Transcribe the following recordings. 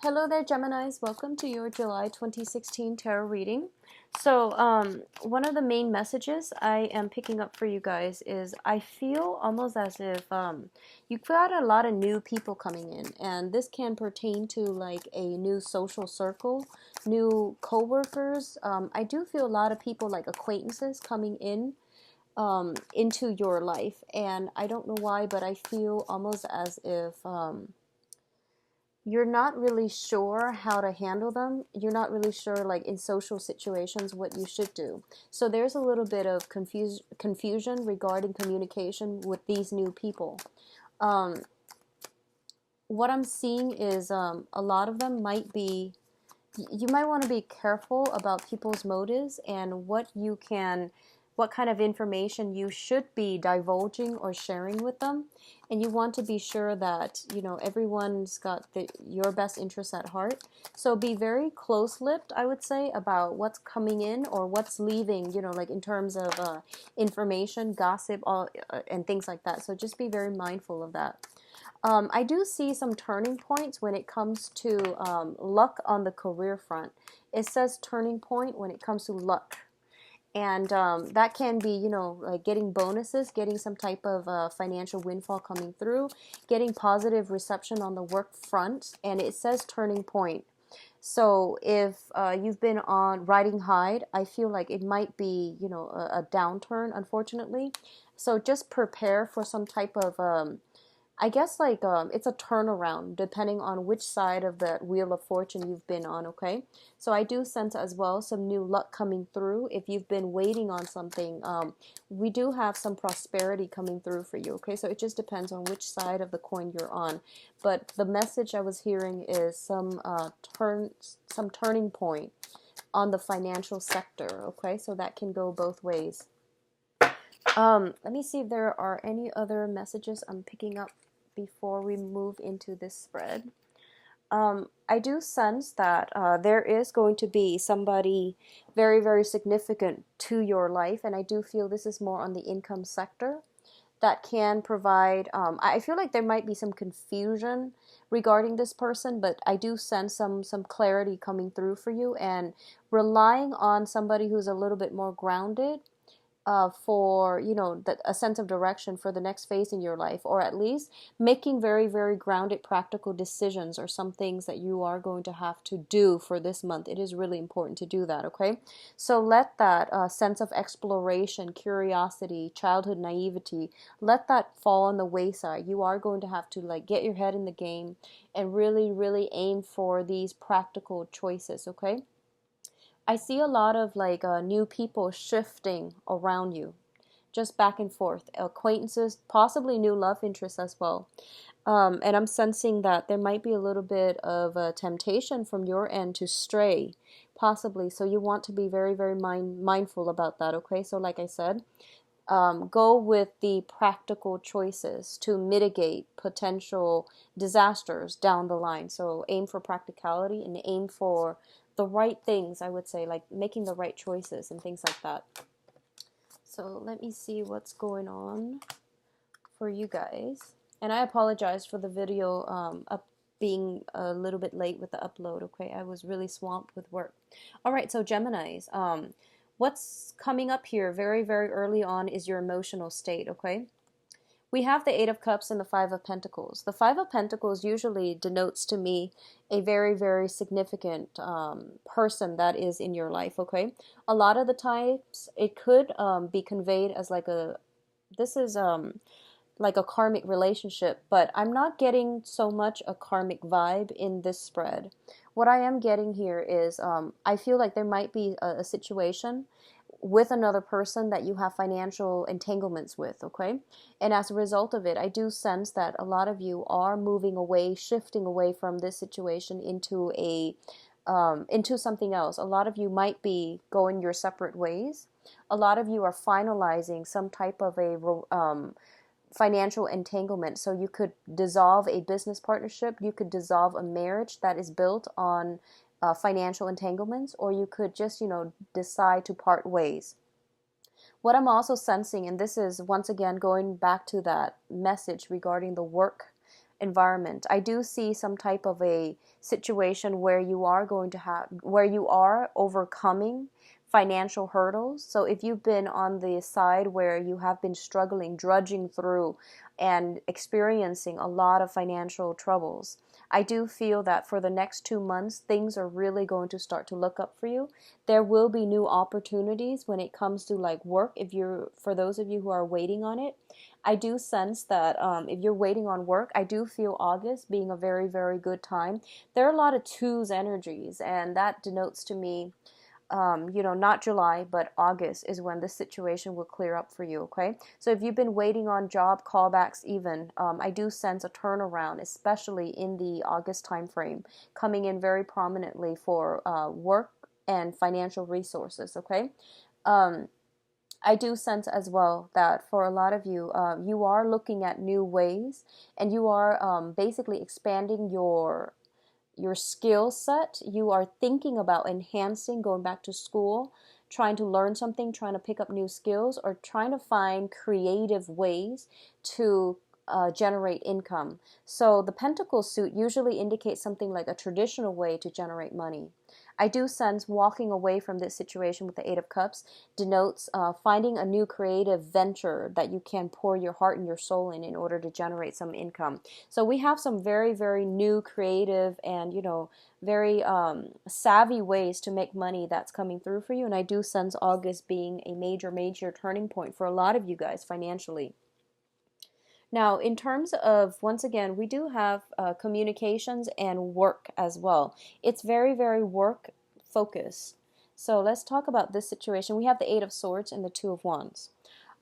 Hello there, Geminis. Welcome to your July 2016 tarot reading. So, one of the main messages I am picking up for you guys is I feel almost as if you've got a lot of new people coming in, and this can pertain to like a new social circle, new coworkers. I do feel a lot of people like acquaintances coming in into your life, and I don't know why, but I feel almost as if you're not really sure how to handle them. You're not really sure, like in social situations, what you should do. So there's a little bit of confusion regarding communication with these new people. Um, what I'm seeing is a lot of them might be, you might want to be careful about people's motives and what kind of information you should be divulging or sharing with them. And you want to be sure that, everyone's got your best interests at heart. So be very close-lipped, I would say, about what's coming in or what's leaving, like in terms of information, gossip, and things like that. So just be very mindful of that. I do see some turning points when it comes to luck on the career front. It says turning point when it comes to luck. And that can be, like getting bonuses, getting some type of financial windfall coming through, getting positive reception on the work front. And it says turning point. So if you've been on riding high, I feel like it might be, a downturn, unfortunately. So just prepare for some type of I guess like it's a turnaround depending on which side of the wheel of fortune you've been on, okay? So I do sense as well some new luck coming through. If you've been waiting on something, we do have some prosperity coming through for you, okay? So it just depends on which side of the coin you're on. But the message I was hearing is some turning point on the financial sector, okay? So that can go both ways. Let me see if there are any other messages I'm picking up before we move into this spread. I do sense that there is going to be somebody very, very significant to your life, and I do feel this is more on the income sector that can provide. I feel like there might be some confusion regarding this person, but I do sense some clarity coming through for you, and relying on somebody who's a little bit more grounded for a sense of direction for the next phase in your life, or at least making very, very grounded practical decisions or some things that you are going to have to do for this month. It is really important to do that, okay? So let that sense of exploration, curiosity, childhood naivety, let that fall on the wayside. You are going to have to like get your head in the game and really, really aim for these practical choices, okay? I see a lot of like new people shifting around you, just back and forth, acquaintances, possibly new love interests as well. And I'm sensing that there might be a little bit of a temptation from your end to stray, possibly. So you want to be very, very mindful about that, okay? So like I said, go with the practical choices to mitigate potential disasters down the line. So aim for practicality and aim for the right things, I would say, like making the right choices and things like that. So let me see what's going on for you guys. And I apologize for the video up being a little bit late with the upload, okay? I was really swamped with work. All right, so Geminis, what's coming up here very, very early on is your emotional state, okay? We have the Eight of Cups and the Five of Pentacles. The Five of Pentacles usually denotes to me a very, very significant person that is in your life, okay? A lot of the times it could be conveyed as like this is like a karmic relationship, but I'm not getting so much a karmic vibe in this spread. What I am getting here is I feel like there might be a situation with another person that you have financial entanglements with, okay? And as a result of it, I do sense that a lot of you are moving away, shifting away from this situation into something else. A lot of you might be going your separate ways. A lot of you are finalizing some type of a financial entanglement. So you could dissolve a business partnership, you could dissolve a marriage that is built on financial entanglements, or you could just, decide to part ways. What I'm also sensing, and this is once again going back to that message regarding the work environment. I do see some type of a situation where you are going to have, where you are overcoming financial hurdles. So if you've been on the side where you have been struggling, drudging through, and experiencing a lot of financial troubles, I do feel that for the next 2 months, things are really going to start to look up for you. There will be new opportunities when it comes to like work. If you're, for those of you who are waiting on it, I do sense that if you're waiting on work, I do feel August being a very, very good time. There are a lot of twos energies, and that denotes to me, not July, but August is when this situation will clear up for you, okay? So if you've been waiting on job callbacks even, I do sense a turnaround, especially in the August time frame, coming in very prominently for work and financial resources, okay? I do sense as well that for a lot of you, you are looking at new ways, and you are basically expanding your skill set. You are thinking about enhancing, going back to school, trying to learn something, trying to pick up new skills, or trying to find creative ways to generate income. So the pentacle suit usually indicates something like a traditional way to generate money. I do sense walking away from this situation with the Eight of Cups denotes finding a new creative venture that you can pour your heart and your soul in order to generate some income. So we have some very, very new, creative, and very savvy ways to make money that's coming through for you. And I do sense August being a major, major turning point for a lot of you guys financially. Now, in terms of, once again, we do have communications and work as well. It's very, very work focused. So let's talk about this situation. We have the Eight of Swords and the Two of Wands.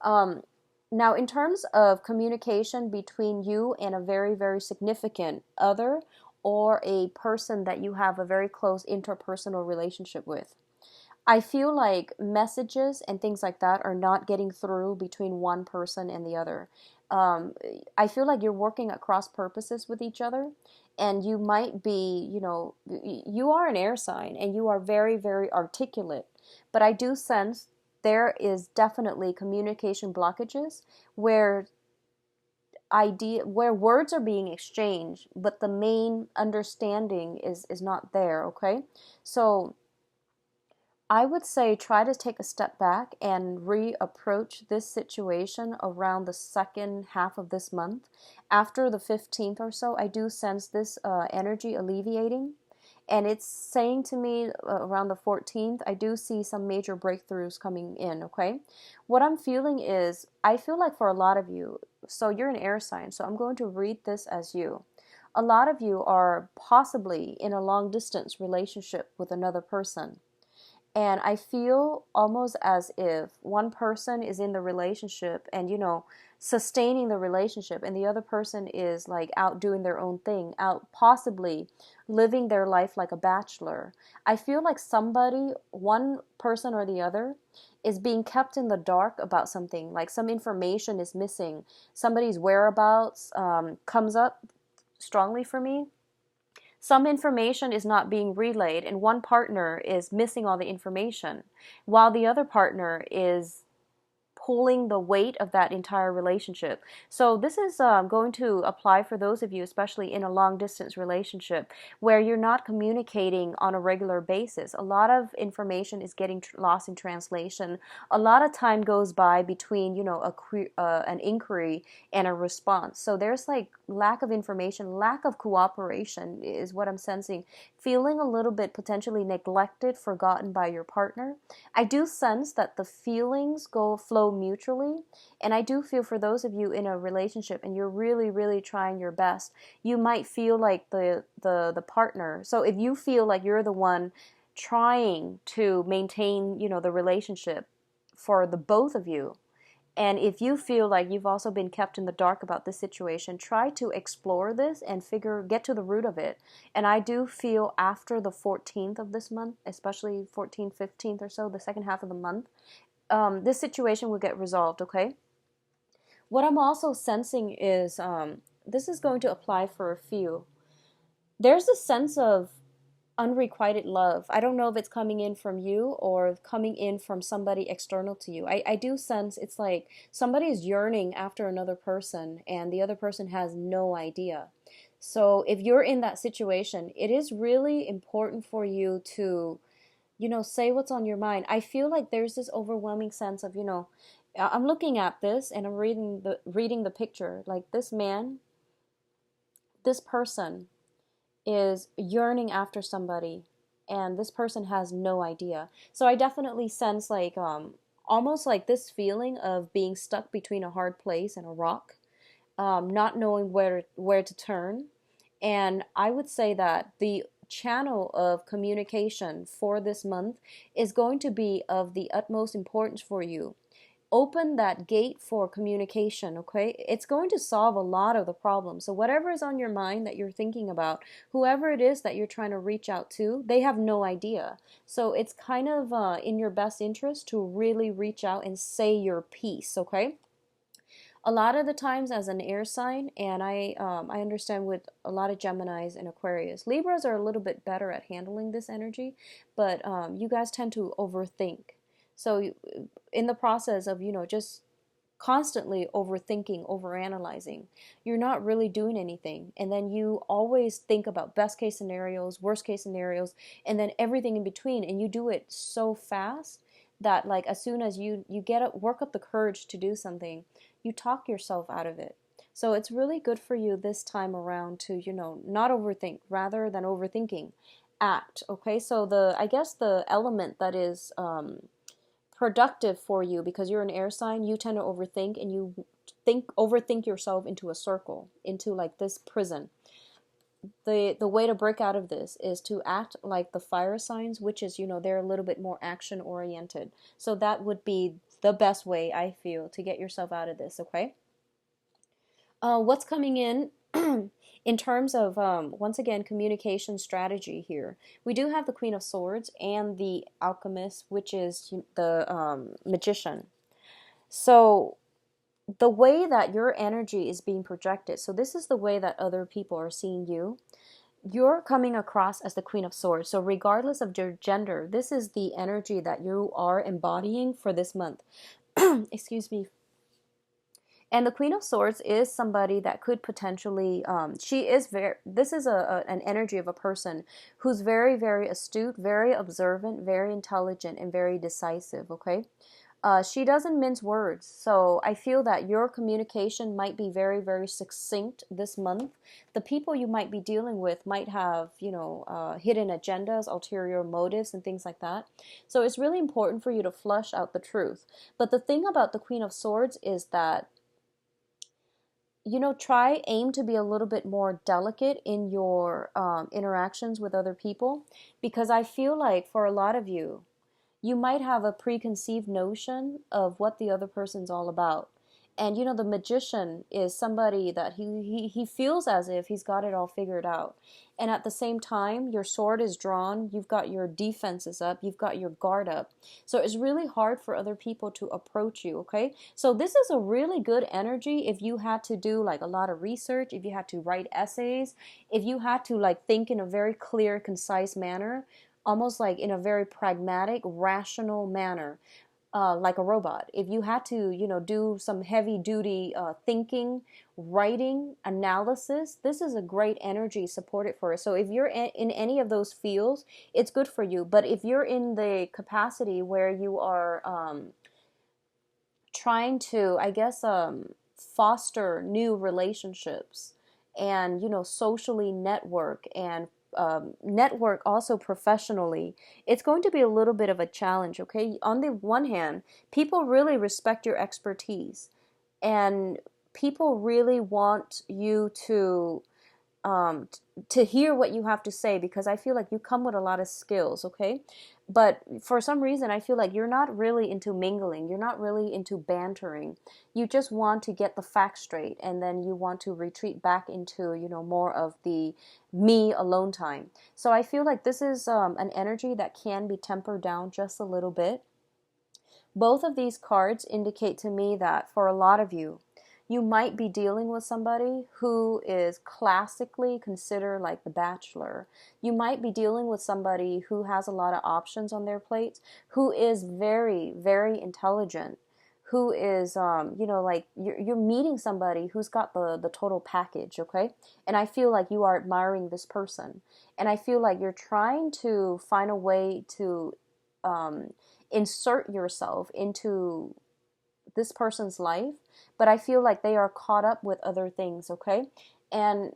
Now, in terms of communication between you and a very, very significant other, or a person that you have a very close interpersonal relationship with, I feel like messages and things like that are not getting through between one person and the other. I feel like you're working at cross purposes with each other, and you might be, you are an air sign and you are very, very articulate, but I do sense there is definitely communication blockages where where words are being exchanged, but the main understanding is not there, okay? So I would say try to take a step back and reapproach this situation around the second half of this month. After the 15th or so, I do sense this energy alleviating. And it's saying to me around the 14th, I do see some major breakthroughs coming in, okay? What I'm feeling is, I feel like for a lot of you, so you're an air sign, so I'm going to read this as you. A lot of you are possibly in a long distance relationship with another person. And I feel almost as if one person is in the relationship and, sustaining the relationship, and the other person is like out doing their own thing, out possibly living their life like a bachelor. I feel like somebody, one person or the other, is being kept in the dark about something, like some information is missing. Somebody's whereabouts comes up strongly for me. Some information is not being relayed, and one partner is missing all the information, while the other partner is pulling the weight of that entire relationship. So this is going to apply for those of you, especially in a long distance relationship, where you're not communicating on a regular basis. A lot of information is getting lost in translation. A lot of time goes by between, an inquiry and a response. So there's like lack of information, lack of cooperation is what I'm sensing. Feeling a little bit potentially neglected, forgotten by your partner. I do sense that the feelings flow mutually, and I do feel for those of you in a relationship and you're really, really trying your best, you might feel like the partner. So if you feel like you're the one trying to maintain, the relationship for the both of you, and if you feel like you've also been kept in the dark about this situation, try to explore this and get to the root of it. And I do feel after the 14th of this month, especially 14th, 15th or so, the second half of the month, this situation will get resolved, okay? What I'm also sensing is, this is going to apply for a few. There's a sense of unrequited love. I don't know if it's coming in from you or coming in from somebody external to you. I do sense it's like somebody is yearning after another person and the other person has no idea. So if you're in that situation, it is really important for you to, say what's on your mind. I feel like there's this overwhelming sense of, I'm looking at this and I'm reading the picture. Like this man, this person is yearning after somebody and this person has no idea. So I definitely sense like almost like this feeling of being stuck between a hard place and a rock, not knowing where to turn. And I would say that the channel of communication for this month is going to be of the utmost importance for you. Open that gate for communication, okay? It's going to solve a lot of the problems. So whatever is on your mind that you're thinking about, whoever it is that you're trying to reach out to, they have no idea. So it's kind of in your best interest to really reach out and say your piece, okay? A lot of the times as an air sign, and I understand with a lot of Geminis and Aquarius, Libras are a little bit better at handling this energy, but you guys tend to overthink. So in the process of just constantly overthinking, overanalyzing, you're not really doing anything, and then you always think about best case scenarios, worst case scenarios, and then everything in between, and you do it so fast that like as soon as you get up, work up the courage to do something, you talk yourself out of it. So it's really good for you this time around to not overthink, rather than overthinking, act. Okay, so I guess the element that is productive for you, because you're an air sign, you tend to overthink, and you overthink yourself into a circle, into like this prison. The way to break out of this is to act like the fire signs, which is they're a little bit more action oriented. So that would be the best way, I feel, to get yourself out of this. Okay, what's coming in in terms of once again communication strategy here, we do have the Queen of Swords and the Alchemist, which is the magician. So the way that your energy is being projected, so this is the way that other people are seeing you. You're coming across as the Queen of Swords. So regardless of your gender, this is the energy that you are embodying for this month. Excuse me. And the Queen of Swords is somebody that could potentially, this is an energy of a person who's very, very astute, very observant, very intelligent, and very decisive, okay? She doesn't mince words, so I feel that your communication might be very, very succinct this month. The people you might be dealing with might have, hidden agendas, ulterior motives, and things like that. So it's really important for you to flush out the truth. But the thing about the Queen of Swords is that aim to be a little bit more delicate in your interactions with other people, because I feel like for a lot of you, you might have a preconceived notion of what the other person's all about. And the magician is somebody that he feels as if he's got it all figured out. And at the same time, your sword is drawn, you've got your defenses up, you've got your guard up. So it's really hard for other people to approach you, okay? So this is a really good energy if you had to do like a lot of research, if you had to write essays, if you had to like think in a very clear, concise manner, almost like in a very pragmatic, rational manner. Like a robot. If you had to, do some heavy duty thinking, writing, analysis, this is a great energy supported for it. So if you're in any of those fields, it's good for you. But if you're in the capacity where you are trying to, I guess, foster new relationships and, socially network and network also professionally, it's going to be a little bit of a challenge, okay? On the one hand, people really respect your expertise and people really want you to hear what you have to say, because I feel like you come with a lot of skills, okay? But for some reason, I feel like you're not really into mingling. You're not really into bantering. You just want to get the facts straight, and then you want to retreat back into, more of the me alone time. So I feel like this is an energy that can be tempered down just a little bit. Both of these cards indicate to me that for a lot of you, You might be dealing with somebody who is classically considered like the bachelor. You might be dealing with somebody who has a lot of options on their plate, who is very, very intelligent, who is, like you're meeting somebody who's got the total package, okay? And I feel like you are admiring this person. And I feel like you're trying to find a way to um, insert yourself into this person's life, but I feel like they are caught up with other things, okay? And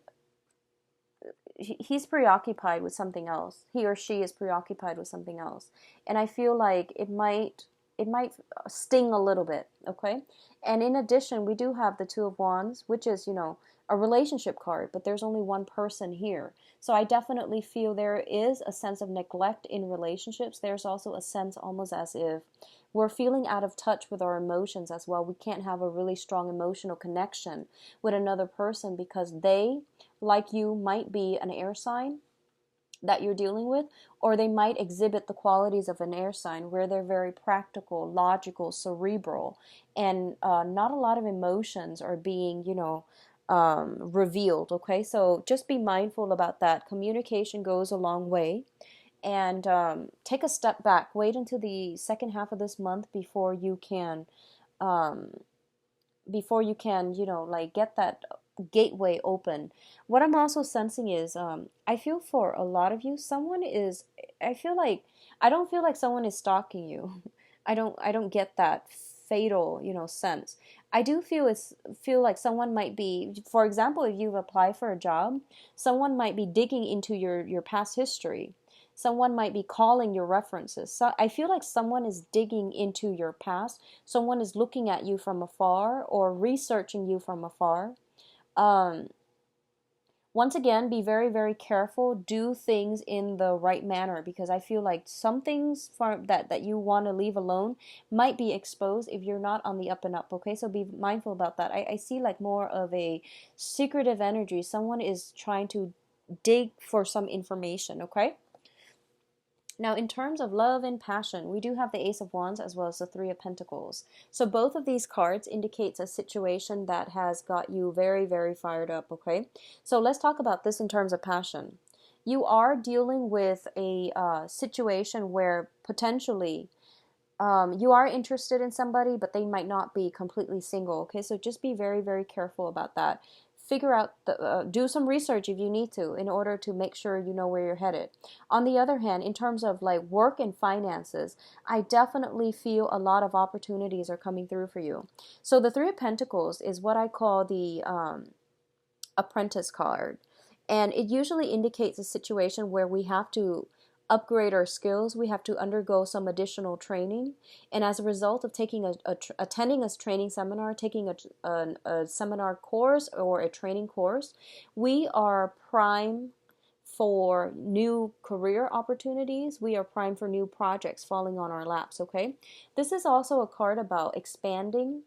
he's preoccupied with something else. He or she is preoccupied with something else. And I feel like it might sting a little bit, okay? And in addition, we do have the Two of Wands, which is, a relationship card, but there's only one person here. So I definitely feel there is a sense of neglect in relationships. There's also a sense almost as if we're feeling out of touch with our emotions as well. We can't have a really strong emotional connection with another person because they, like you, might be an air sign that you're dealing with, or they might exhibit the qualities of an air sign where they're very practical, logical, cerebral, and not a lot of emotions are being, revealed. Okay, so just be mindful about that. Communication goes a long way, and take a step back. Wait until the second half of this month um, before you can, like get that gateway open. What I'm also sensing is, I feel for a lot of you, I feel like, I don't feel like someone is stalking you. I don't get that fatal, sense. I do feel like someone might be, for example, if you've applied for a job, someone might be digging into your past history. Someone might be calling your references. So I feel like someone is digging into your past. Someone is looking at you from afar or researching you from afar. Um, Once again, be very, very careful. Do things in the right manner, because I feel like some things that you want to leave alone might be exposed if you're not on the up and up. Okay, so be mindful about that. I see like more of a secretive energy. Someone is trying to dig for some information. Okay. Now, in terms of love and passion, we do have the Ace of Wands as well as the Three of Pentacles. So both of these cards indicates a situation that has got you very, very fired up, okay? So let's talk about this in terms of passion. You are dealing with a situation where potentially you are interested in somebody, but they might not be completely single, okay? So just be very, very careful about that. Figure out, do some research if you need to in order to make sure you know where you're headed. On the other hand, in terms of like work and finances, I definitely feel a lot of opportunities are coming through for you. So the Three of Pentacles is what I call the apprentice card. And it usually indicates a situation where we have to upgrade our skills, we have to undergo some additional training. And as a result of attending a training seminar, taking a seminar course or a training course, we are prime for new career opportunities. We are primed for new projects falling on our laps, okay? This is also a card about expanding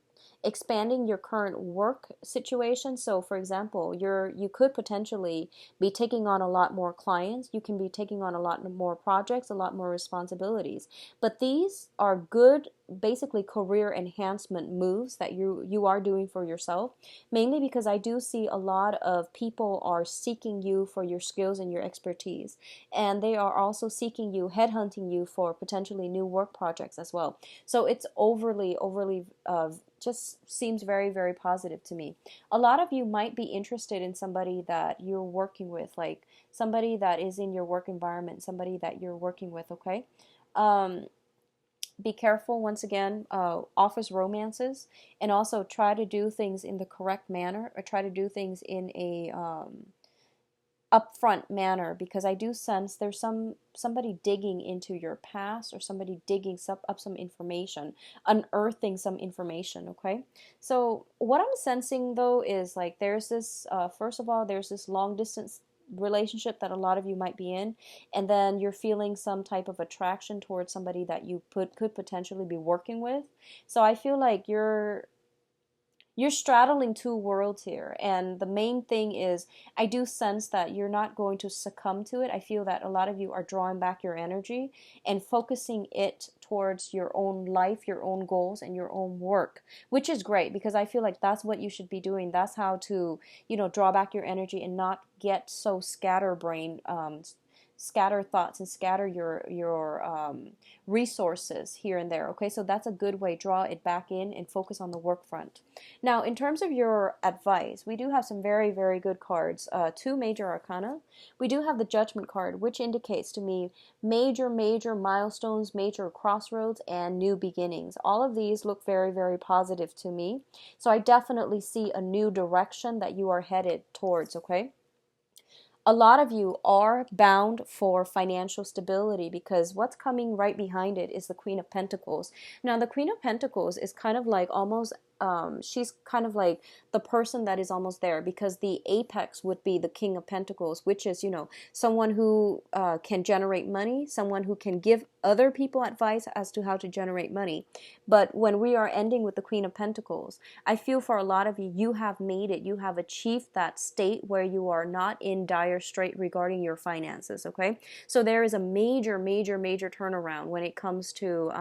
your current work situation. So for example, you could potentially be taking on a lot more clients, you can be taking on a lot more projects, a lot more responsibilities. But these are good, basically career enhancement moves that you are doing for yourself, mainly because I do see a lot of people are seeking you for your skills and your expertise, and they are also seeking you, headhunting you for potentially new work projects as well. So it's overly just seems very, very positive to me. A lot of you might be interested in somebody that you're working with, like somebody that is in your work environment, somebody that you're working with, okay? Be careful, once again, office romances, and also try to do things in the correct manner, or try to do things in a upfront manner, because I do sense there's somebody digging into your past, or somebody digging up some information, unearthing some information, okay? So what I'm sensing though is like there's this first of all, there's this long distance relationship that a lot of you might be in, and then you're feeling some type of attraction towards somebody that you could potentially be working with. So I feel like You're straddling two worlds here, and the main thing is I do sense that you're not going to succumb to it. I feel that a lot of you are drawing back your energy and focusing it towards your own life, your own goals, and your own work, which is great because I feel like that's what you should be doing. That's how to, draw back your energy and not get so scatterbrained, scatter thoughts and scatter your resources here and there. Okay, so that's a good way. Draw it back in and focus on the work front. Now, in terms of your advice, we do have some very, very good cards. Two major arcana. We do have the Judgment card, which indicates to me major, major milestones, major crossroads, and new beginnings. All of these look very, very positive to me. So I definitely see a new direction that you are headed towards, okay? A lot of you are bound for financial stability because what's coming right behind it is the Queen of Pentacles. Now, the Queen of Pentacles is kind of like almost, she's kind of like the person that is almost there because the apex would be the King of Pentacles, which is, someone who can generate money, someone who can give other people advice as to how to generate money. But when we are ending with the Queen of Pentacles, I feel for a lot of you, you have made it. You have achieved that state where you are not in dire strait regarding your finances, okay? So there is a major, major, major turnaround when it comes to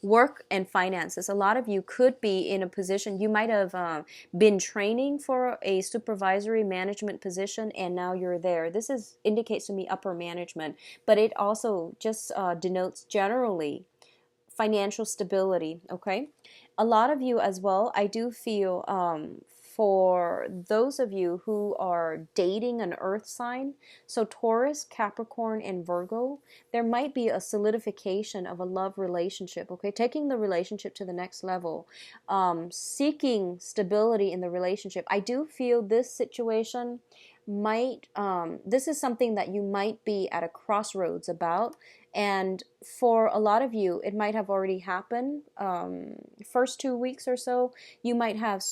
work and finances. A lot of you could be in a position, you might have been training for a supervisory management position and now you're there. This indicates to me upper management, but it also just denotes generally financial stability, okay? A lot of you as well, I do feel for those of you who are dating an earth sign, so Taurus, Capricorn, and Virgo, there might be a solidification of a love relationship, okay? Taking the relationship to the next level, seeking stability in the relationship. I do feel this situation might, this is something that you might be at a crossroads about. And for a lot of you, it might have already happened. First 2 weeks or so, you might have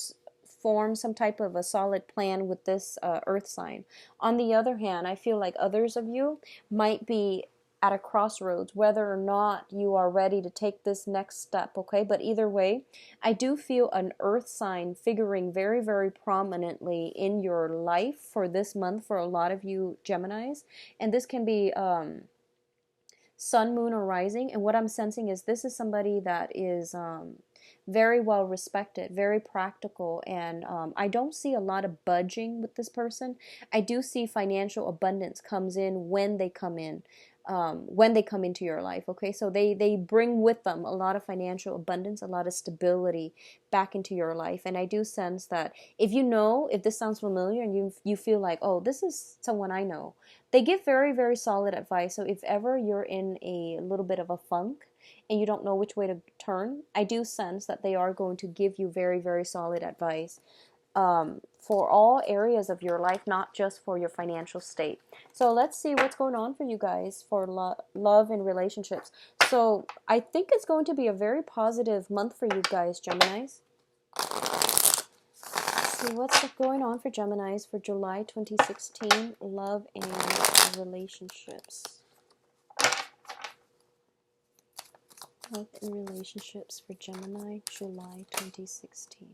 formed some type of a solid plan with this earth sign. On the other hand, I feel like others of you might be at a crossroads, whether or not you are ready to take this next step, okay? But either way, I do feel an earth sign figuring very, very prominently in your life for this month for a lot of you Geminis. And this can be sun, moon, or rising. And what I'm sensing is this is somebody that is very well respected, very practical, and I don't see a lot of budging with this person. I do see financial abundance comes in when they come in. When they come into your life, okay? So they bring with them a lot of financial abundance, a lot of stability back into your life. And I do sense that if this sounds familiar and you feel like, oh, this is someone I know, they give very, very solid advice. So if ever you're in a little bit of a funk and you don't know which way to turn, I do sense that they are going to give you very, very solid advice. For all areas of your life, not just for your financial state. So let's see what's going on for you guys for love and relationships. So I think it's going to be a very positive month for you guys, Geminis. Let's see what's going on for Geminis for July 2016, love and relationships. Love and relationships for Gemini, July 2016.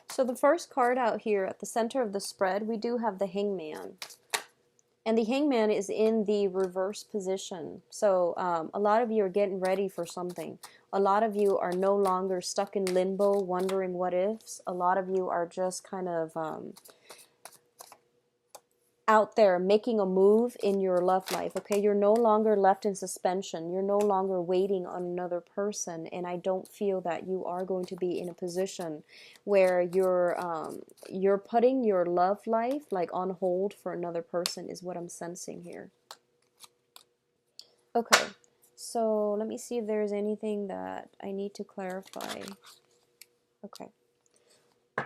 So the first card out here at the center of the spread, we do have the Hangman. And the Hangman is in the reverse position. So a lot of you are getting ready for something. A lot of you are no longer stuck in limbo, wondering what ifs. A lot of you are just kind of out there making a move in your love life, okay? You're no longer left in suspension. You're no longer waiting on another person, and I don't feel that you are going to be in a position where you're putting your love life like on hold for another person is what I'm sensing here. Okay, so let me see if there's anything that I need to clarify. Okay,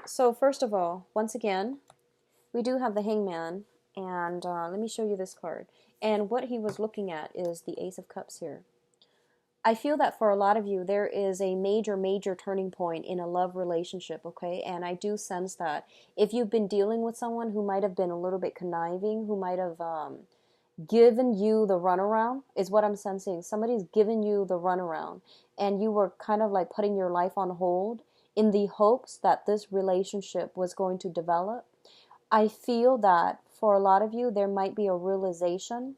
so first of all, once again, we do have the Hangman. And let me show you this card. And what he was looking at is the Ace of Cups here. I feel that for a lot of you, there is a major, major turning point in a love relationship, okay? And I do sense that if you've been dealing with someone who might have been a little bit conniving, who might have given you the runaround, is what I'm sensing. Somebody's given you the runaround, and you were kind of like putting your life on hold in the hopes that this relationship was going to develop. I feel that for a lot of you, there might be a realization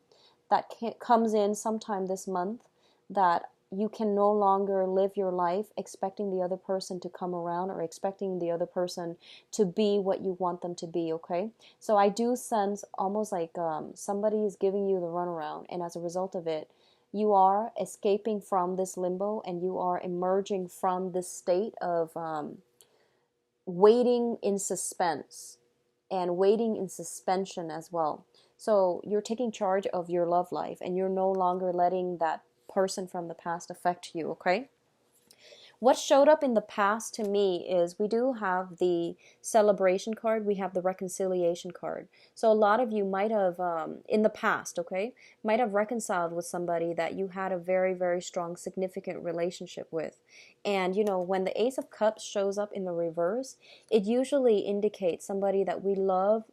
that comes in sometime this month, that you can no longer live your life expecting the other person to come around or expecting the other person to be what you want them to be, okay? So I do sense almost like somebody is giving you the runaround, and as a result of it, you are escaping from this limbo, and you are emerging from this state of waiting in suspense and waiting in suspension as well. So you're taking charge of your love life, and you're no longer letting that person from the past affect you, okay? What showed up in the past to me is we do have the celebration card, we have the reconciliation card. So a lot of you might have, in the past, okay, might have reconciled with somebody that you had a very, very strong, significant relationship with. And, you know, when the Ace of Cups shows up in the reverse, it usually indicates somebody that we love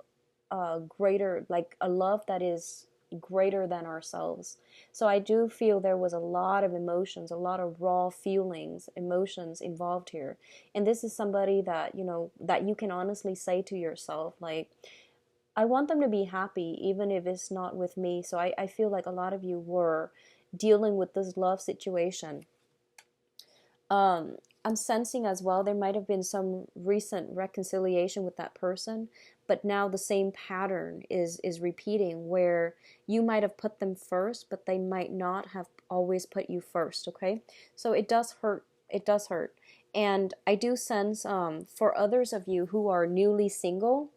greater, like a love that is greater than ourselves. So I do feel there was a lot of emotions, a lot of raw feelings, emotions involved here. And this is somebody that, you know, that you can honestly say to yourself, like, I want them to be happy, even if it's not with me. So I feel like a lot of you were dealing with this love situation. I'm sensing as well there might have been some recent reconciliation with that person, but now the same pattern is repeating, where you might have put them first, but they might not have always put you first, okay? So it does hurt. It does hurt. And I do sense for others of you who are newly single,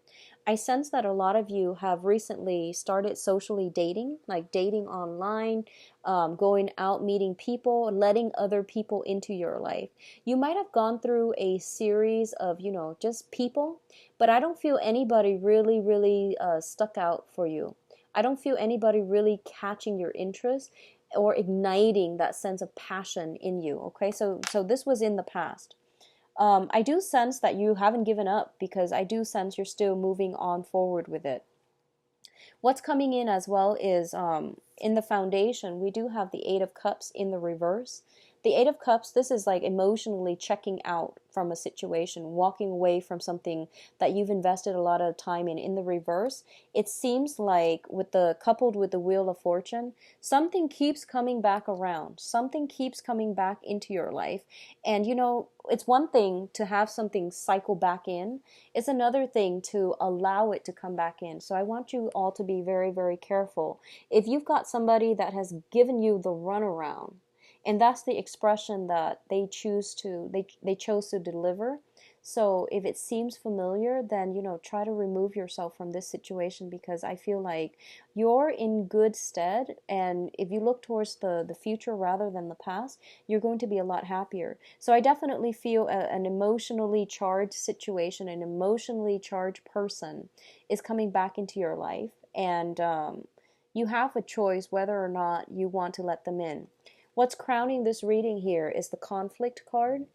I sense that a lot of you have recently started socially dating, like dating online, going out, meeting people, letting other people into your life. You might have gone through a series of, you know, just people, but I don't feel anybody really, really stuck out for you. I don't feel anybody really catching your interest or igniting that sense of passion in you, okay? So this was in the past. I do sense that you haven't given up, because I do sense you're still moving on forward with it. What's coming in as well is in the foundation, we do have the Eight of Cups in the reverse. The Eight of Cups, this is like emotionally checking out from a situation, walking away from something that you've invested a lot of time in. In the reverse, it seems like with the coupled with the Wheel of Fortune, something keeps coming back around. Something keeps coming back into your life. And you know, it's one thing to have something cycle back in. It's another thing to allow it to come back in. So I want you all to be very, very careful. If you've got somebody that has given you the runaround, and that's the expression that they chose to deliver. So if it seems familiar, then, you know, try to remove yourself from this situation, because I feel like you're in good stead, and if you look towards the future rather than the past, you're going to be a lot happier. So I definitely feel an emotionally charged situation, an emotionally charged person is coming back into your life, and you have a choice whether or not you want to let them in. What's crowning this reading here is the Conflict card.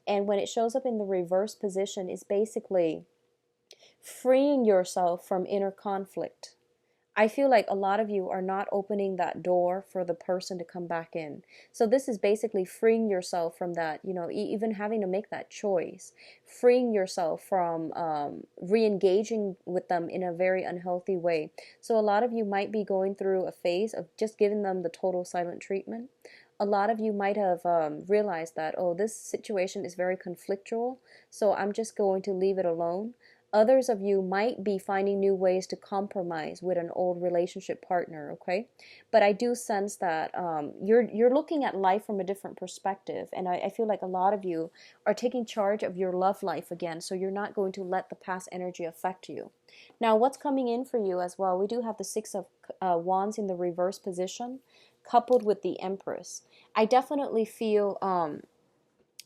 And when it shows up in the reverse position, is basically freeing yourself from inner conflict. I feel like a lot of you are not opening that door for the person to come back in. So this is basically freeing yourself from that, you know, even having to make that choice, freeing yourself from re-engaging with them in a very unhealthy way. So a lot of you might be going through a phase of just giving them the total silent treatment. A lot of you might have realized that, oh, this situation is very conflictual, so I'm just going to leave it alone. Others of you might be finding new ways to compromise with an old relationship partner, okay? But I do sense that you're looking at life from a different perspective, and I feel like a lot of you are taking charge of your love life again, so you're not going to let the past energy affect you. Now, what's coming in for you as well, we do have the Six of Wands in the reverse position, coupled with the Empress. I definitely feel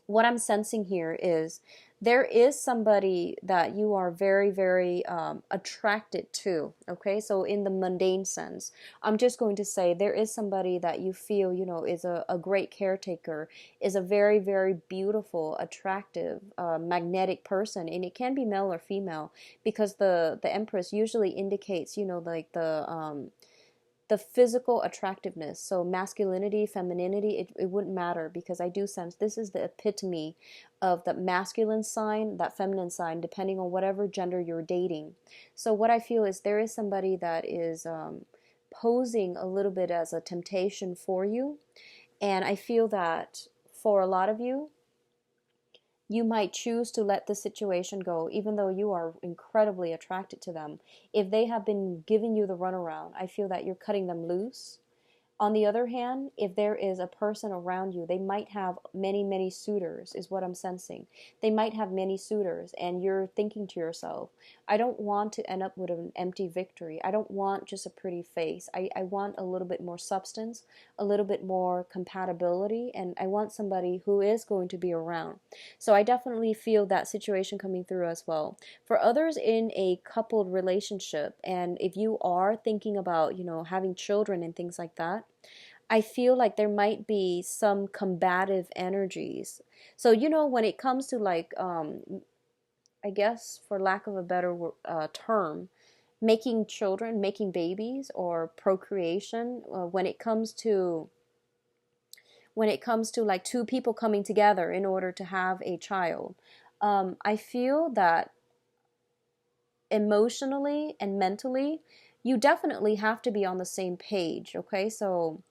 what I'm sensing here is there is somebody that you are very, very attracted to. Okay, so in the mundane sense, I'm just going to say there is somebody that you feel, is a great caretaker, is a very, very beautiful, attractive, magnetic person, and it can be male or female, because the Empress usually indicates, like the physical attractiveness. So masculinity, femininity, it wouldn't matter, because I do sense this is the epitome of the masculine sign, that feminine sign, depending on whatever gender you're dating. So what I feel is there is somebody that is posing a little bit as a temptation for you. And I feel that for a lot of you, you might choose to let the situation go, even though you are incredibly attracted to them. If they have been giving you the runaround, I feel that you're cutting them loose. On the other hand, if there is a person around you, they might have many, many suitors, is what I'm sensing. They might have many suitors, and you're thinking to yourself, I don't want to end up with an empty victory. I don't want just a pretty face. I want a little bit more substance, a little bit more compatibility, and I want somebody who is going to be around. So I definitely feel that situation coming through as well. For others in a coupled relationship, and if you are thinking about, having children and things like that, I feel like there might be some combative energies. So, when it comes to like, I guess for lack of a better term, making children, making babies, or procreation, when it comes to like two people coming together in order to have a child, I feel that emotionally and mentally, you definitely have to be on the same page, okay? So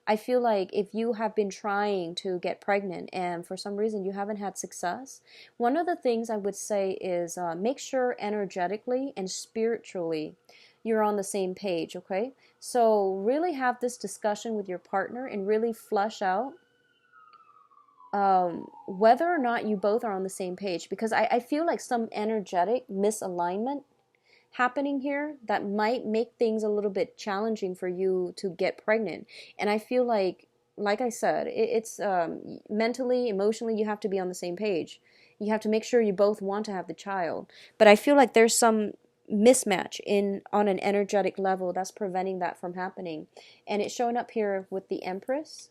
I feel like if you have been trying to get pregnant and for some reason you haven't had success, one of the things I would say is make sure energetically and spiritually you're on the same page, okay? So really have this discussion with your partner and really flush out whether or not you both are on the same page, because I feel like some energetic misalignment happening here that might make things a little bit challenging for you to get pregnant. And I feel like I said, it's mentally, emotionally, you have to be on the same page. You have to make sure you both want to have the child. But I feel like there's some mismatch on an energetic level that's preventing that from happening. And it's showing up here with the Empress,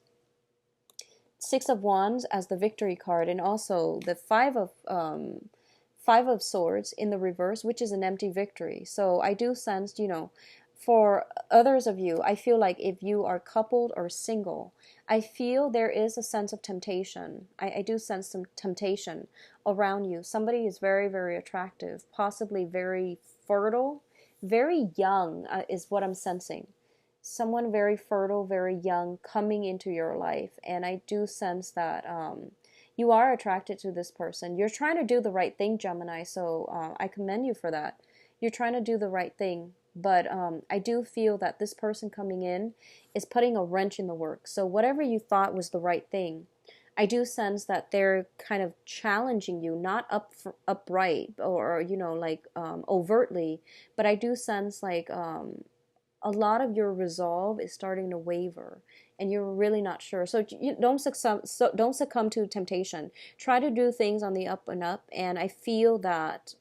Six of Wands as the victory card, and also the Five of Swords in the reverse, which is an empty victory. So I do sense, for others of you, I feel like if you are coupled or single, I feel there is a sense of temptation. I do sense some temptation around you. Somebody is very, very attractive, possibly very fertile, very young, is what I'm sensing. Someone very fertile, very young coming into your life. And I do sense that you are attracted to this person. You're trying to do the right thing, Gemini, so I commend you for that. You're trying to do the right thing, but I do feel that this person coming in is putting a wrench in the works. So whatever you thought was the right thing, I do sense that they're kind of challenging you, not upright or like overtly, but I do sense like a lot of your resolve is starting to waver and you're really not sure. So you don't succumb to temptation. Try to do things on the up and up. And I feel that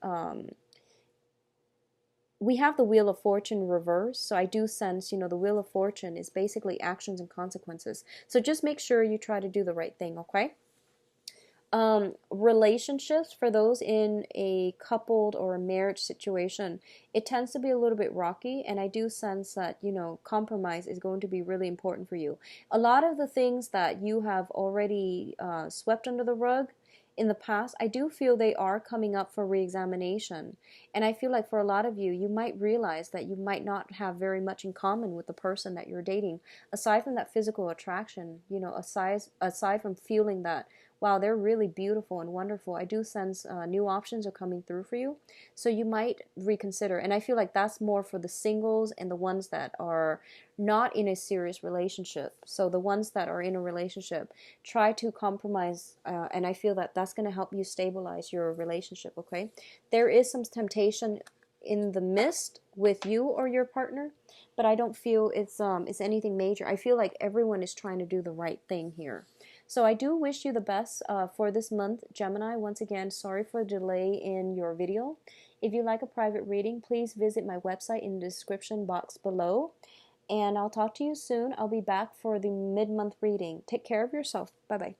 we have the Wheel of Fortune reverse. So I do sense, the Wheel of Fortune is basically actions and consequences. So just make sure you try to do the right thing, okay? Relationships, for those in a coupled or a marriage situation, it tends to be a little bit rocky, and I do sense that, compromise is going to be really important for you. A lot of the things that you have already swept under the rug in the past, I do feel they are coming up for reexamination. And I feel like for a lot of you, you might realize that you might not have very much in common with the person that you're dating. Aside from that physical attraction, aside from feeling that, wow, they're really beautiful and wonderful, I do sense new options are coming through for you. So you might reconsider. And I feel like that's more for the singles and the ones that are not in a serious relationship. So the ones that are in a relationship, try to compromise, and I feel that that's going to help you stabilize your relationship, okay? There is some temptation in the midst with you or your partner, but I don't feel it's anything major. I feel like everyone is trying to do the right thing here. So I do wish you the best for this month, Gemini. Once again, sorry for the delay in your video. If you like a private reading, please visit my website in the description box below. And I'll talk to you soon. I'll be back for the mid-month reading. Take care of yourself. Bye-bye.